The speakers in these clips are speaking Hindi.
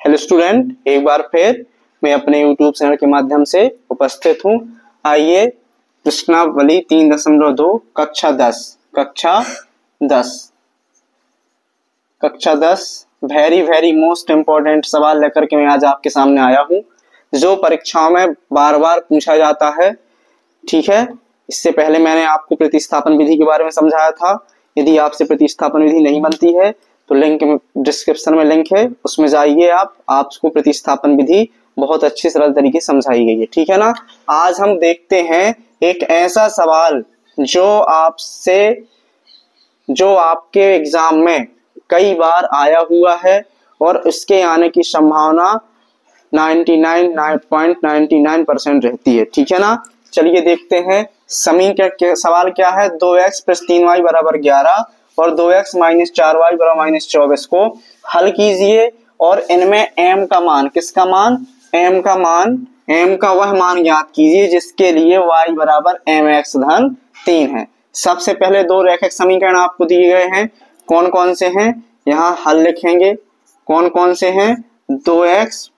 हेलो स्टूडेंट, एक बार फिर मैं अपने YouTube चैनल के माध्यम से उपस्थित हूँ। आइए प्रश्नावली 3.2 कक्षा 10 वेरी मोस्ट इम्पोर्टेंट सवाल लेकर के मैं आज आपके सामने आया हूँ, जो परीक्षाओं में बार बार पूछा जाता है। ठीक है, इससे पहले मैंने आपको प्रतिस्थापन विधि के बारे में समझाया था। यदि आपसे प्रतिस्थापन विधि नहीं बनती है तो लिंक में डिस्क्रिप्शन में लिंक है, उसमें जाइए। आपको प्रतिस्थापन विधि बहुत अच्छी सरल तरीके से समझाई गई है। ठीक है ना। आज हम देखते हैं एक ऐसा सवाल जो आपके एग्जाम में कई बार आया हुआ है और इसके आने की संभावना 99.99% रहती है। ठीक है ना। चलिए देखते हैं। सवाल क्या है, 2x + 3y = 11 और 2x - 4y = -24 को हल कीजिए और इनमें m का मान, किसका मान, m का वह मान ज्ञात कीजिए जिसके लिए y = mx - 3 है। सबसे पहले दो रैखिक समीकरण आपको दिए गए हैं। कौन कौन से हैं, यहाँ हल लिखेंगे। कौन कौन से हैं, 2x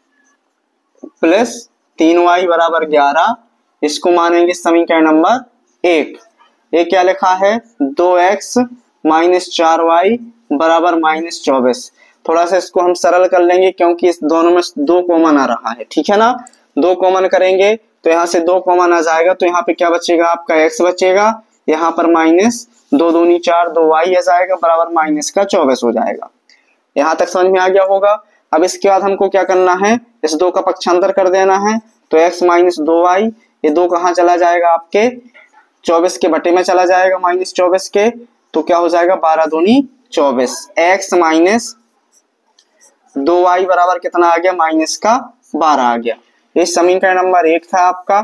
+ 3y = 11, इसको मानेंगे समीकरण नंबर 1। ये क्या लिखा है, 2x - 4y = -24। थोड़ा सा इसको हम सरल कर लेंगे क्योंकि इस दोनों में 2 कॉमन आ रहा है। ठीक है ना। 2 कॉमन करेंगे तो यहाँ से 2 कॉमन आ जाएगा, तो यहाँ पे क्या बचेगा, आपका x बचेगा। यहाँ पर -2 दूनी 4, 2y आ जाएगा बराबर -24 हो जाएगा। यहाँ तक समझ में आ गया होगा। अब इसके बाद हमको क्या करना है, इस 2 का पक्षांतर कर देना है। तो x - 2y, ये 2 कहाँ चला जाएगा, आपके 24 के बटे में चला जाएगा, -24 के। तो क्या हो जाएगा, 12 दूनी 24। x - 2y बराबर कितना आ गया, -12 आ गया। ये समीकरण नंबर 1 था आपका।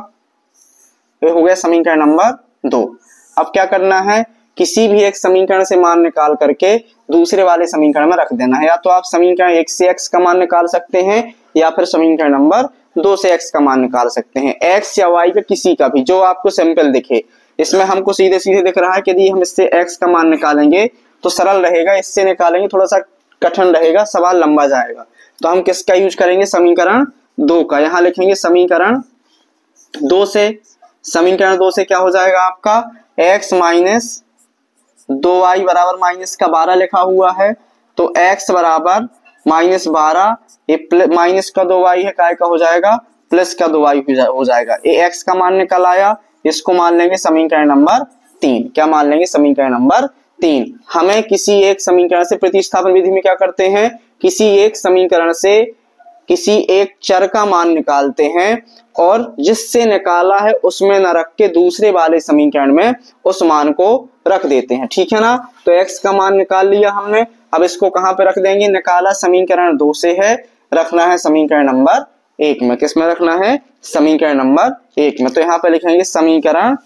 ये हो गया समीकरण नंबर 2। अब क्या करना है, किसी भी एक समीकरण से मान निकाल करके दूसरे वाले समीकरण में रख देना है। या तो आप समीकरण 1 से x का मान निकाल सकते हैं या फिर समीकरण नंबर 2 से x का मान निकाल सकते हैं। x या y का किसी का भी, जो आपको सिंपल दिखे। इसमें हमको सीधे सीधे दिख रहा है कि यदि हम इससे x का मान निकालेंगे तो सरल रहेगा, इससे निकालेंगे थोड़ा सा कठिन रहेगा, सवाल लंबा जाएगा। तो हम किसका यूज करेंगे, समीकरण 2 का। यहाँ लिखेंगे समीकरण 2 से। समीकरण 2 से क्या हो जाएगा आपका, x - 2y बराबर -12 लिखा हुआ है। तो x बराबर -12, ये माइनस का 2y है, काय का हो जाएगा, प्लस का 2y हो जाएगा। ये x का मान निकल आया, इसको मान लेंगे समीकरण नंबर 3। क्या मान लेंगे, समीकरण नंबर 3। हमें किसी एक समीकरण से, प्रतिस्थापन विधि में क्या करते हैं, किसी एक समीकरण से किसी एक चर का मान निकालते हैं और जिससे निकाला है उसमें न रख के दूसरे वाले समीकरण में उस मान को रख देते हैं। ठीक है ना। तो x का मान निकाल लिया हमने। अब इसको कहां पे रख देंगे, निकाला समीकरण 2 से है, रखना है समीकरण नंबर 1 में। किस में रखना है, समीकरण नंबर 1 में। तो यहाँ पे लिखेंगे समीकरण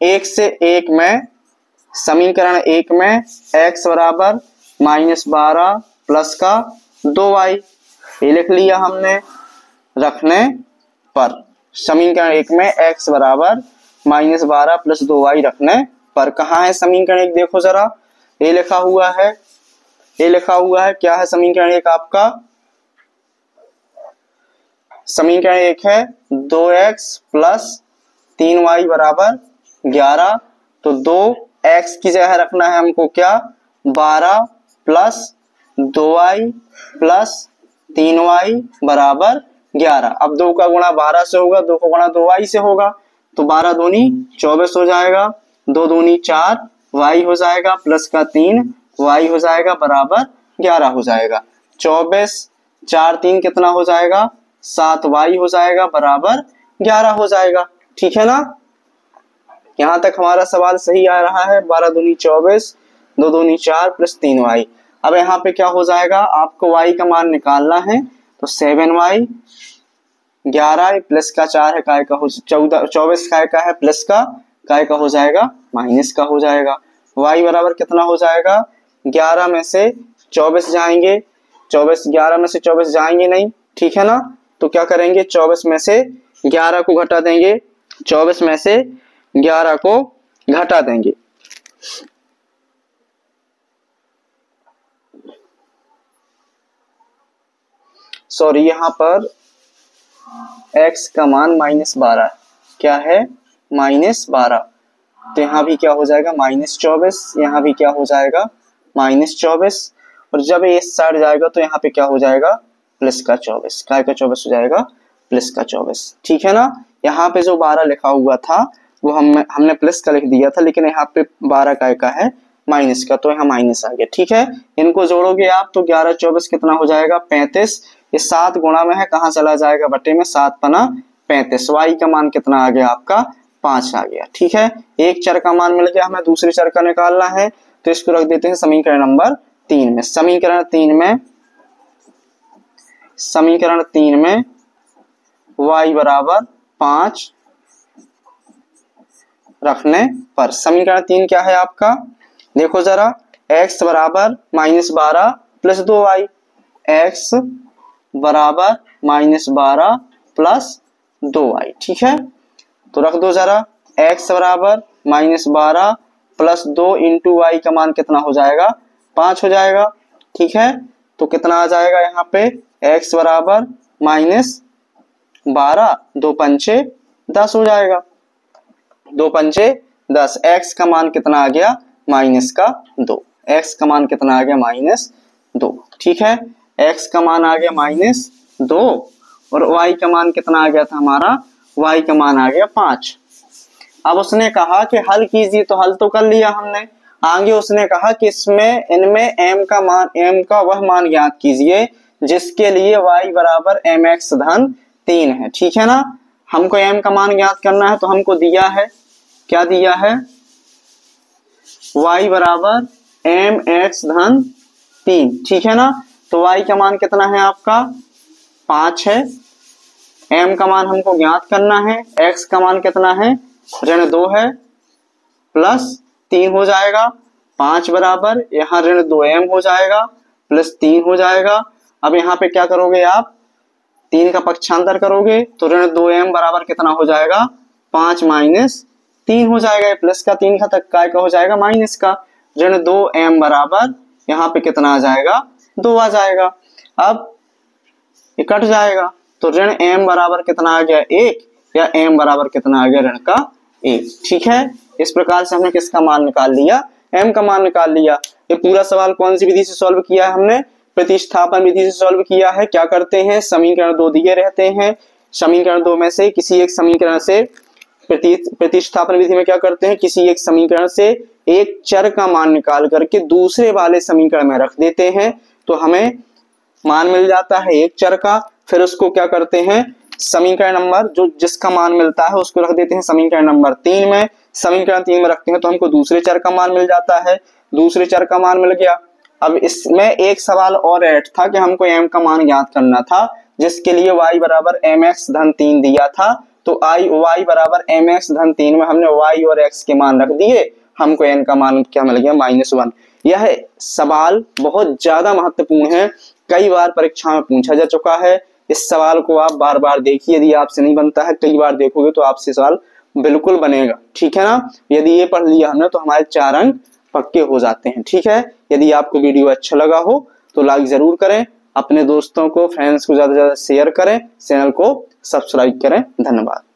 1 से 1 में, समीकरण 1 में x बराबर -12 प्लस का 2y, ये लिख लिया हमने। रखने पर समीकरण 1 में x बराबर -12 प्लस 2y रखने पर, कहाँ है समीकरण 1, देखो जरा। ये लिखा हुआ है, क्या है समीकरण 1 आपका, समीकरण 1 है 2x + 3y = 11। तो 2x की जगह रखना है हमको क्या, 12 प्लस 2y प्लस 3y = 11। अब 2 का गुणा 12 से होगा, 2 का गुणा 2y से होगा। तो 12 दूनी 24 हो जाएगा, 2 दूनी 4 y हो जाएगा, प्लस का 3 y हो जाएगा बराबर 11 हो जाएगा। 24 4 3 कितना हो जाएगा, 7 y हो जाएगा बराबर 11 हो जाएगा। ठीक है ना। यहाँ तक हमारा सवाल सही आ रहा है। 12 दूनी 24, 2 दूनी 4 प्लस 3y। अब यहाँ पे क्या हो जाएगा, आपको y का मान निकालना है। तो 7y, 11 प्लस का 4 है, काय का हो 14, 24 काय का है, प्लस का काय का हो जाएगा, माइनस का हो जाएगा। y बराबर कितना हो जाएगा, 11 में से 24 जाएंगे, 11 में से 24 जाएंगे नहीं। ठीक है ना। तो क्या करेंगे, 24 में से 11 को घटा देंगे, 24 में से 11 को घटा देंगे। सॉरी यहाँ पर x का मान -12 क्या है, -12, तो यहाँ भी क्या हो जाएगा -24, यहाँ भी क्या हो जाएगा -24, और जब ये इस साइड जाएगा तो यहाँ पे क्या हो जाएगा प्लस का 24, काय का 24 हो जाएगा प्लस का 24, ठीक है ना। यहाँ पे जो 12 लिखा हुआ था वो हमने प्लस का लिख दिया था, लेकिन यहाँ पे 12 काय का है माइनस का, तो यहाँ माइनस आ गया, ठीक है। इनको जोड़ोगे आप तो 11 24 कितना हो जाएगा 35, ये 7 गुणा में है, कहाँ चला जाएगा बटे में, 7 पना 35, y का मान कितना आ गया आपका 5 आ गया, ठीक है। एक चर का मान मिल गया, हमें दूसरे चर का निकालना है, तो इसको रख देते हैं समीकरण नंबर 3 में। समीकरण 3 में y बराबर 5 रखने पर समीकरण 3 क्या है आपका, देखो जरा, x बराबर -12 प्लस 2y, x बराबर -12 प्लस 2y, ठीक है। तो रख दो जरा, x बराबर -12 प्लस 2 इंटू वाई का मान कितना हो जाएगा 5 हो जाएगा, ठीक है। तो कितना आ जाएगा यहाँ पे x बराबर -12, 2 पंचे 10 हो जाएगा, 2 पंचे 10, x का मान कितना आ गया -2, x का मान कितना आ गया -2, ठीक है। x का मान आ गया -2 और y का मान कितना आ गया था हमारा, y का मान आ गया 5। अब उसने कहा कि हल कीजिए, तो हल तो कर लिया हमने। आगे उसने कहा कि इसमें इनमें m का वह मान ज्ञात कीजिए जिसके लिए y बराबर mx धन 3 है, ठीक है ना। हमको m का मान ज्ञात करना है, तो हमको दिया है, क्या दिया है, y बराबर mx धन 3, ठीक है ना। तो y का मान कितना है आपका 5 है, m का मान हमको ज्ञात करना है, x का मान कितना है -2 है, प्लस 3 हो जाएगा, 5 बराबर यहाँ -2m हो जाएगा प्लस 3 हो जाएगा। अब यहाँ पे क्या करोगे आप, 3 का पक्षांतर करोगे तो -2m बराबर कितना हो जाएगा 5 माइनस 3 हो जाएगा, प्लस का 3 का तक काय का हो जाएगा माइनस का, -2m बराबर यहाँ पे कितना आ जाएगा 2 आ जाएगा। अब ये कट जाएगा तो m बराबर कितना आ गया 1, या m बराबर कितना आ गया ऋण का 1, ठीक है। इस प्रकार से हमने किसका मान निकाल लिया, m का मान निकाल लिया। ये पूरा सवाल कौन सी विधि से सॉल्व किया है हमने, प्रतिस्थापन विधि से सॉल्व किया है। क्या करते हैं, समीकरण 2 दिए रहते हैं, समीकरण 2 में से किसी एक समीकरण से प्रतिस्थापन विधि में क्या करते हैं, किसी एक समीकरण से एक चर का मान निकाल करके दूसरे वाले समीकरण में रख देते हैं, तो हमें मान मिल जाता है एक चर का। फिर उसको क्या करते हैं, समीकरण नंबर जो जिसका मान मिलता है उसको रख देते हैं समीकरण नंबर 3 में। समीकरण 3 में रखते हैं तो हमको दूसरे चर का मान मिल जाता है, दूसरे चर का मान मिल गया। अब इसमें एक सवाल और ऐड था कि हमको m का मान ज्ञात करना था, जिसके लिए y बराबर mx धन 3 दिया था, तो y बराबर mx धन 3 में हमने y और x के मान रख दिए, हमको n का मान क्या मिल गया -1। यह सवाल बहुत ज्यादा महत्वपूर्ण है, कई बार परीक्षा में पूछा जा चुका है। इस सवाल को आप बार बार देखिए, यदि आपसे नहीं बनता है कई बार देखोगे तो आपसे सवाल बिल्कुल बनेगा, ठीक है ना। यदि ये पढ़ लिया हमने तो हमारे 4 अंक पक्के हो जाते हैं, ठीक है। यदि आपको वीडियो अच्छा लगा हो तो लाइक जरूर करें, अपने दोस्तों को फ्रेंड्स को ज्यादा से ज्यादा शेयर करें, चैनल को सब्सक्राइब करें। धन्यवाद।